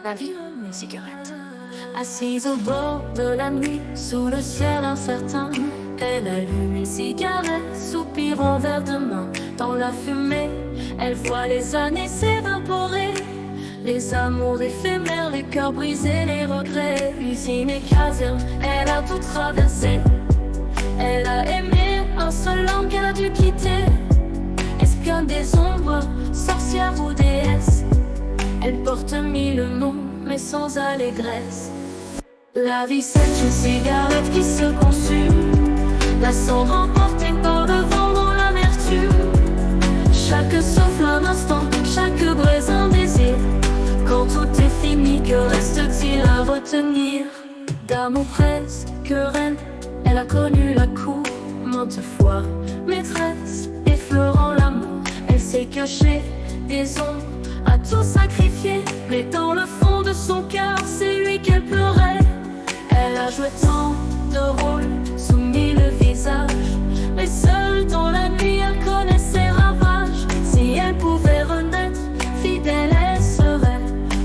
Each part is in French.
La vie, une cigarette. Assise au bord de la nuit, sous le ciel incertain, elle allume une cigarette, soupirant vers demain. Dans la fumée, elle voit les années s'évaporer, les amours éphémères, les cœurs brisés, les regrets. Usine et caserne, elle a tout traversé. Elle a aimé un seul homme qu'elle a dû quitter. Espionne des ombres, sorcière ou déesse, elle porte mille noms, mais sans allégresse. La vie c'est une cigarette qui se consume, la cendre emportée par le vent dans l'amertume. Chaque souffle un instant, chaque braise un désir. Quand tout est fini, que reste-t-il à retenir? D'amour presque querelle, elle a connu la cour maintes fois. Maîtresse, effleurant l'amour, elle s'est cachée des ombres, a tout sacrifié. Mais dans le fond de son cœur, c'est lui qu'elle pleurait. Elle a joué tant de rôles, sous mille visages, mais seule dans la nuit elle connaît ses ravages. Si elle pouvait renaître, fidèle elle serait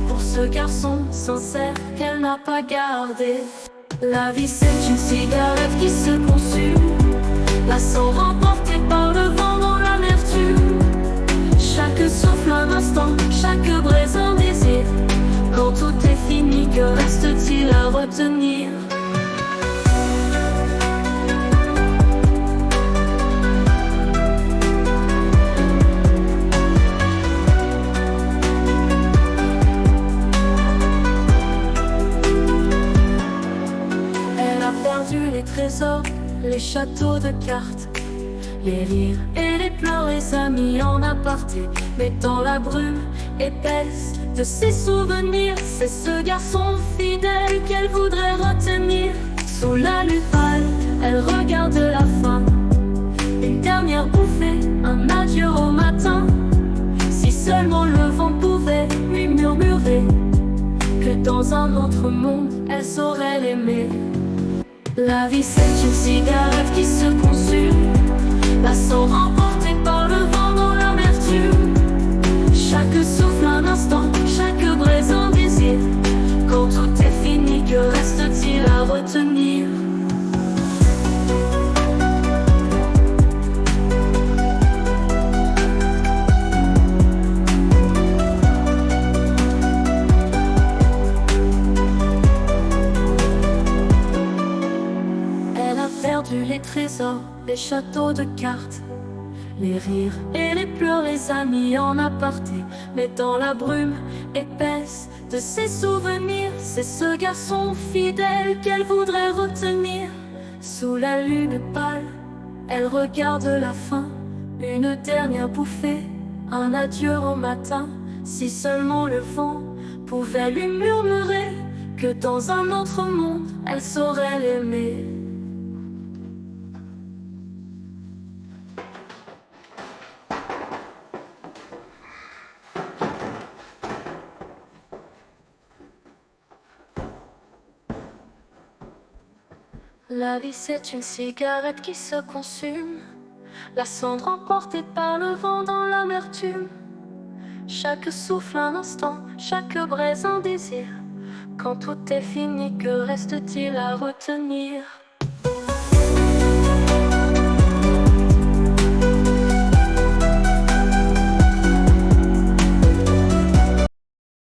pour ce garçon sincère qu'elle n'a pas gardé. La vie c'est une cigarette qui se consume, la cendre emportée par le vent dans l'amertume. Chaque souffle un instant, chaque braise un désir. Quand tout est fini, que reste-t-il à retenir? Elle a perdu les trésors, les châteaux de cartes, les rires et les pleurs, les amis en aparté. Mais dans la brume épaisse de ses souvenirs, c'est ce garçon fidèle qu'elle voudrait retenir. Sous la lune pâle, elle regarde la fin, une dernière bouffée, un adieu au matin. Si seulement le vent pouvait lui murmurer que dans un autre monde, elle saurait l'aimer. La vie c'est une cigarette qui se consume, la cendre emportée par le vent dans l'amertume. Chaque souffle un instant, chaque braise un désir. Quand tout est fini, que reste-t-il à retenir? Elle a perdu les trésors, les châteaux de cartes, les rires et les pleurs, les amis en aparté. Mais dans la brume épaisse de ses souvenirs, c'est ce garçon fidèle qu'elle voudrait retenir. Sous la lune pâle, elle regarde la fin, une dernière bouffée, un adieu au matin. Si seulement le vent pouvait lui murmurer que dans un autre monde, elle saurait l'aimer. La vie c'est une cigarette qui se consume, la cendre emportée par le vent dans l'amertume. Chaque souffle un instant, chaque braise un désir. Quand tout est fini, que reste-t-il à retenir?